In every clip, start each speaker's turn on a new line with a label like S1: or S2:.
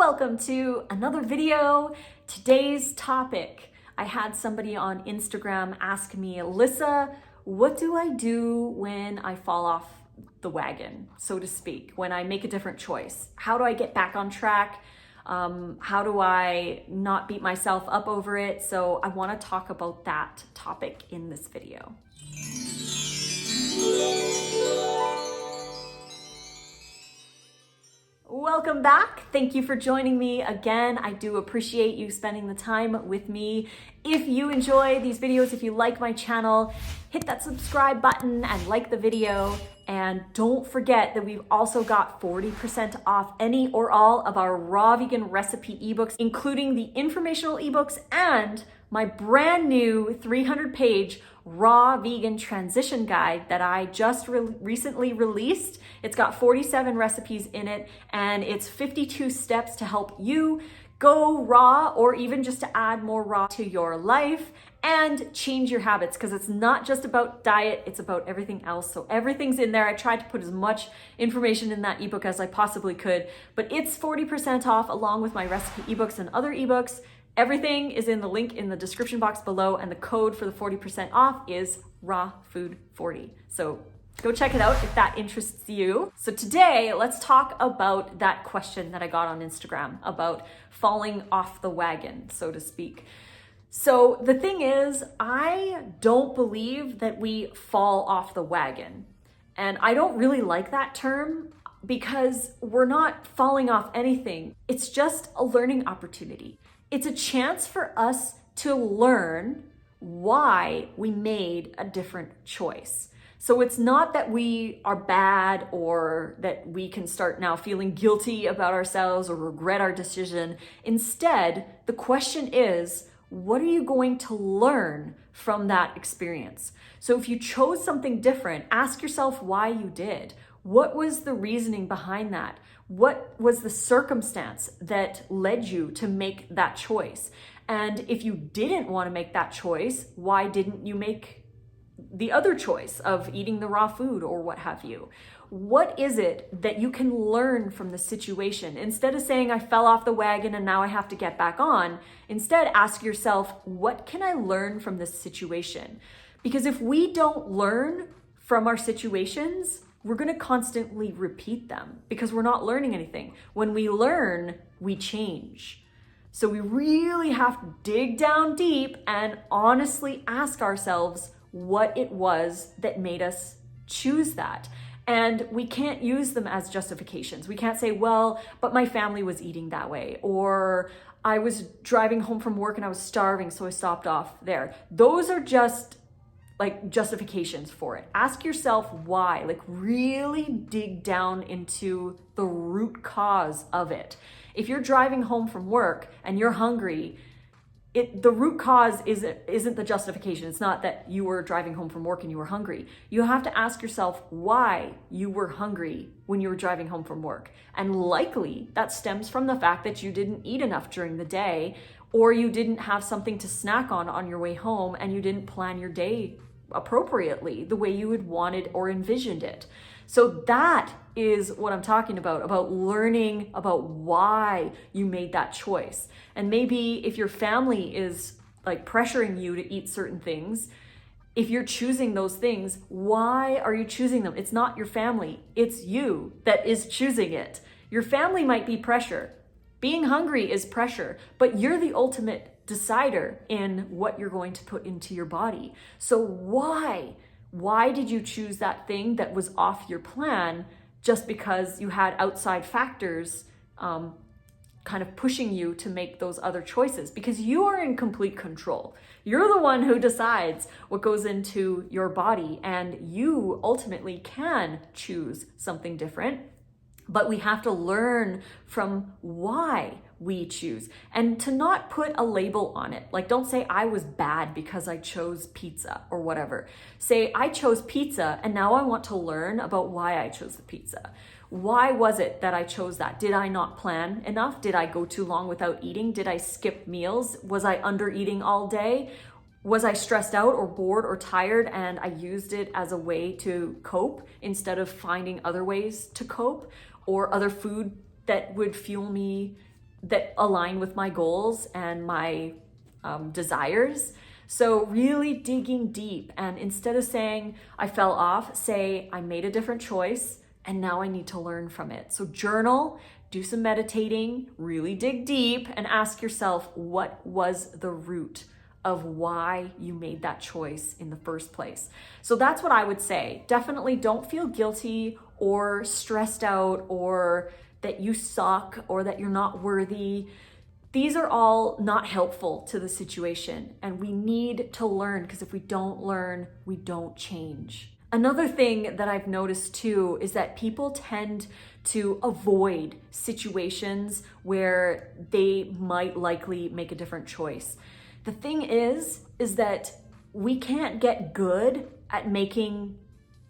S1: welcome to another video. Today's topic, I had somebody on Instagram ask me, Lissa, what do I do when I fall off the wagon, so to speak, when I make a different choice? How do I get back on track? How do I not beat myself up over it? So I want to talk about that topic in this video. Welcome back. Thank you for joining me again. I do appreciate you spending the time with me. If you enjoy these videos, if you like my channel, hit that subscribe button and like the video. And don't forget that we've also got 40% off any or all of our raw vegan recipe ebooks, including the informational ebooks and my brand new 300-page raw vegan transition guide that I just recently released. It's got 47 recipes in it, and it's 52 steps to help you go raw, or even just to add more raw to your life and change your habits, because it's not just about diet, it's about everything else. So everything's in there. I tried to put as much information in that ebook as I possibly could, but it's 40% off along with my recipe ebooks and other ebooks. Everything is in the link in the description box below, and the code for the 40% off is RAWFOOD40. So go check it out if that interests you. So today, let's talk about that question that I got on Instagram about falling off the wagon, so to speak. So the thing is, I don't believe that we fall off the wagon. And I don't really like that term because we're not falling off anything. It's just a learning opportunity. It's a chance for us to learn why we made a different choice. So it's not that we are bad or that we can start now feeling guilty about ourselves or regret our decision. Instead, the question is, what are you going to learn from that experience? So if you chose something different, ask yourself why you did. What was the reasoning behind that? What was the circumstance that led you to make that choice? And if you didn't want to make that choice, why didn't you make the other choice of eating the raw food or what have you? What is it that you can learn from the situation? Instead of saying, I fell off the wagon and now I have to get back on, instead ask yourself, what can I learn from this situation? Because if we don't learn from our situations, we're going to constantly repeat them because we're not learning anything. When we learn, we change. So we really have to dig down deep and honestly ask ourselves what it was that made us choose that. And we can't use them as justifications. We can't say, well, but my family was eating that way, or I was driving home from work and I was starving, so I stopped off there. Those are just like justifications for it. Ask yourself why, like really dig down into the root cause of it. If you're driving home from work and you're hungry, the root cause isn't the justification. It's not that you were driving home from work and you were hungry. You have to ask yourself why you were hungry when you were driving home from work. And likely that stems from the fact that you didn't eat enough during the day, or you didn't have something to snack on your way home, and you didn't plan your day appropriately the way you had wanted or envisioned it. So that is what I'm talking about learning about why you made that choice. And maybe if your family is like pressuring you to eat certain things, if you're choosing those things, why are you choosing them? It's not your family, it's you that is choosing it. Your family might be pressure. Being hungry is pressure, but you're the ultimate decider in what you're going to put into your body. So why did you choose that thing that was off your plan just because you had outside factors kind of pushing you to make those other choices? Because you are in complete control. You're the one who decides what goes into your body, and you ultimately can choose something different. But we have to learn from why we choose, and to not put a label on it. Like, don't say I was bad because I chose pizza or whatever. Say I chose pizza and now I want to learn about why I chose the pizza. Why was it that I chose that? Did I not plan enough? Did I go too long without eating? Did I skip meals? Was I under eating all day? Was I stressed out or bored or tired and I used it as a way to cope instead of finding other ways to cope, or other food that would fuel me that align with my goals and my desires. So really digging deep, and instead of saying I fell off, say I made a different choice and now I need to learn from it. So journal, do some meditating, really dig deep and ask yourself, what was the root of why you made that choice in the first place? So that's what I would say. Definitely don't feel guilty or stressed out or that you suck or that you're not worthy. These are all not helpful to the situation, and we need to learn, because if we don't learn, we don't change. Another thing that I've noticed too is that people tend to avoid situations where they might likely make a different choice. The thing is that we can't get good at making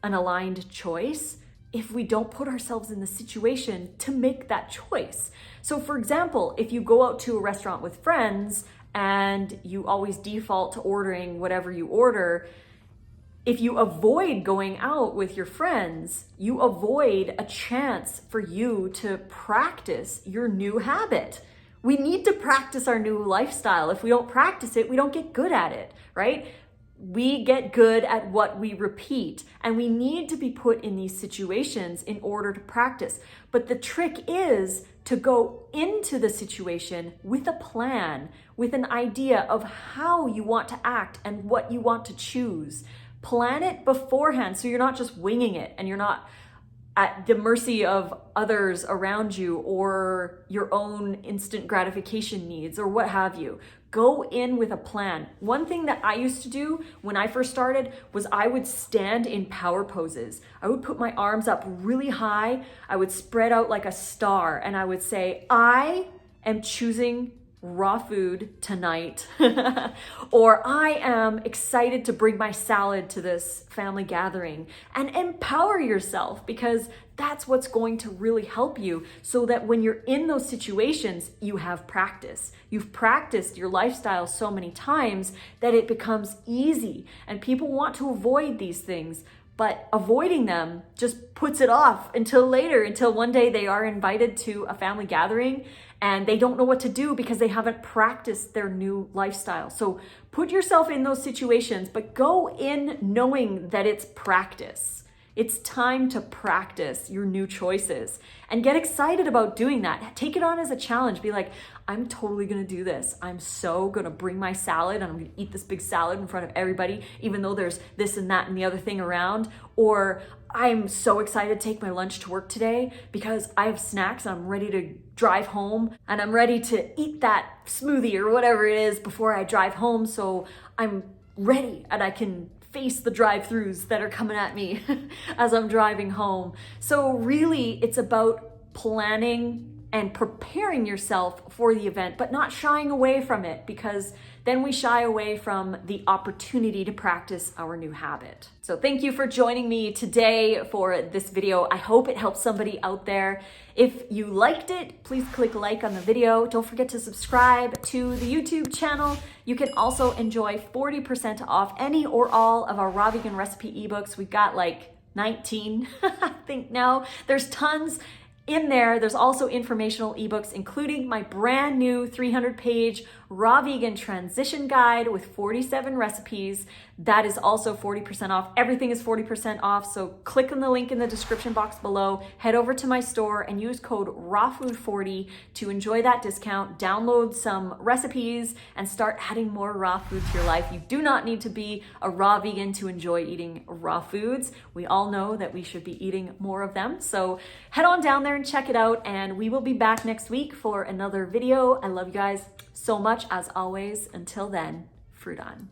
S1: an aligned choice if we don't put ourselves in the situation to make that choice. So for example, if you go out to a restaurant with friends and you always default to ordering whatever you order, if you avoid going out with your friends, you avoid a chance for you to practice your new habit. We need to practice our new lifestyle. If we don't practice it, we don't get good at it, right? We get good at what we repeat, and we need to be put in these situations in order to practice. But the trick is to go into the situation with a plan, with an idea of how you want to act and what you want to choose. Plan it beforehand so you're not just winging it and you're not at the mercy of others around you or your own instant gratification needs or what have you. Go in with a plan. One thing that I used to do when I first started was I would stand in power poses. I would put my arms up really high. I would spread out like a star and I would say, I am choosing raw food tonight, or I am excited to bring my salad to this family gathering, and empower yourself, because that's what's going to really help you, so that when you're in those situations, you have practice. You've practiced your lifestyle so many times that it becomes easy, and people want to avoid these things, but avoiding them just puts it off until later, until one day they are invited to a family gathering and they don't know what to do because they haven't practiced their new lifestyle. So put yourself in those situations, but go in knowing that it's practice. It's time to practice your new choices and get excited about doing that. Take it on as a challenge. Be like, I'm totally gonna do this. I'm so gonna bring my salad and I'm gonna eat this big salad in front of everybody, even though there's this and that and the other thing around. Or I'm so excited to take my lunch to work today because I have snacks and I'm ready to drive home and I'm ready to eat that smoothie or whatever it is before I drive home. So I'm ready and I can face the drive-thrus that are coming at me as I'm driving home. So really, it's about planning and preparing yourself for the event, but not shying away from it, because then we shy away from the opportunity to practice our new habit. So thank you for joining me today for this video. I hope it helps somebody out there. If you liked it, please click like on the video. Don't forget to subscribe to the YouTube channel. You can also enjoy 40% off any or all of our raw vegan recipe ebooks. We've got like 19, I think now. There's tons in there. There's also informational ebooks, including my brand new 300-page raw vegan transition guide with 47 recipes. That is also 40% off. Everything is 40% off. So click on the link in the description box below, head over to my store and use code RAWFOOD40 to enjoy that discount, download some recipes and start adding more raw food to your life. You do not need to be a raw vegan to enjoy eating raw foods. We all know that we should be eating more of them. So head on down there and check it out, and we will be back next week for another video. I love you guys so much, as always. Until then, fruit on.